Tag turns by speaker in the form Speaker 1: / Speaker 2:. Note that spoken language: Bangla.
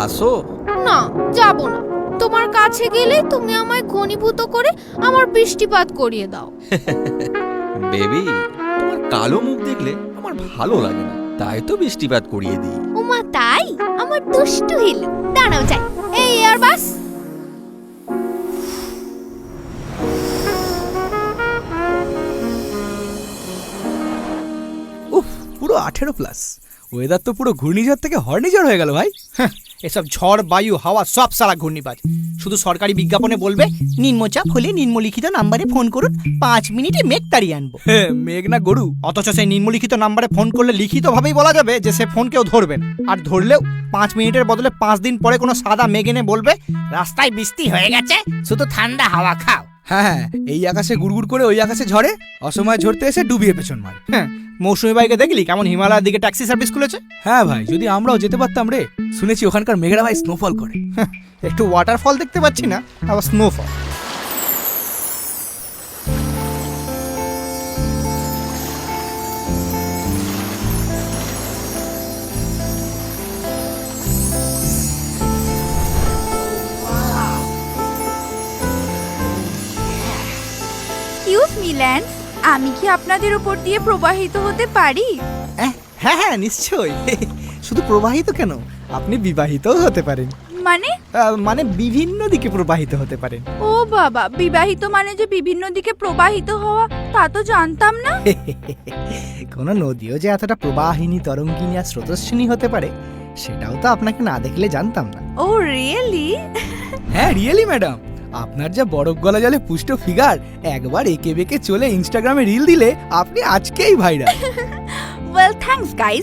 Speaker 1: আসো।
Speaker 2: না, যাব না। তোমার কাছে গেলে তুমি আমায় ঘনীভূত করে আমার বৃষ্টিপাত করিয়ে দাও।
Speaker 1: বেবি, তোমার কালো মুখ দেখলে আমার ভালো লাগে না, তাই তো বৃষ্টিপাত করিয়ে দিই।
Speaker 2: ওমা তাই? আমার দুষ্টু হিলু। দাঁড়াও যাই। এই এয়ার বাস।
Speaker 3: উফ, পুরো 18+। ওয়েদার তো পুরো ঘূর্ণিঝড় থেকে হর্নিঝড় হয়ে গেল ভাই।
Speaker 4: এসব ঝড় বায়ু হাওয়া সব সারা ঘূর্ণিবাজ। শুধু সরকারি বিজ্ঞাপনে বলবে নিম্নচাপ হলে নিম্নলিখিত নাম্বারে ফোন করুন, 5 মিনিটে মেঘ তাড়িয়ে আনবো।
Speaker 3: মেঘ না গরু।
Speaker 4: অথচ সেই নিম্নলিখিত নাম্বারে ফোন করলে লিখিতভাবেই বলা যাবে যে সে ফোন কেউ ধরবেন, আর ধরলেও 5 মিনিটের বদলে 5 দিন পরে কোনো সাদা মেঘ এনে বলবে রাস্তায় বৃষ্টি হয়ে গেছে, শুধু ঠান্ডা হাওয়া খাও।
Speaker 3: হ্যাঁ, এই আকাশে গুড়গুড় করে ওই আকাশে ঝড়ে, অসময় ঝরতে এসে ডুবিয়ে পেছন মারে।
Speaker 4: হ্যাঁ, মৌসুমী বাইকে দেখলি কেমন হিমালয়ের দিকে ট্যাক্সি সার্ভিস খুলেছে?
Speaker 3: হ্যাঁ ভাই, যদি আমরাও যেতে পারতাম রে। শুনেছি ওখানকার মেঘরা ভাই স্নোফল করে।
Speaker 4: একটু ওয়াটারফল দেখতে পাচ্ছি না, আবার স্নোফল।
Speaker 5: এক্সকিউজ মি ল্যান্স, আমি কি আপনাদের উপর দিয়ে প্রবাহিত হতে পারি?
Speaker 4: হ্যাঁ হ্যাঁ, নিশ্চয়ই। শুধু প্রবাহিত কেন, আপনি বিবাহিতও হতে পারেন।
Speaker 5: মানে
Speaker 4: বিভিন্ন দিকে প্রবাহিত হতে পারেন।
Speaker 5: ও বাবা, বিবাহিত মানে যে বিভিন্ন দিকে প্রবাহিত হওয়া, তা তো জানতাম না।
Speaker 4: কোনো নদীও যে এতটা প্রবাহিনী, তরঙ্গিনী আর স্রোতস্বিনী হতে পারে, সেটাও তো আপনাকে না দেখলে জানতাম না।
Speaker 5: ও রিয়েলি?
Speaker 3: হ্যাঁ রিয়েলি ম্যাডাম, আপনার যা বরফ গলা জলে পুষ্ট ফিগার, একবার এঁকে বেঁকে চলে ইনস্টাগ্রামে রিল দিলে আপনি আজকেই ভাইরাল।
Speaker 5: Well thanks guys.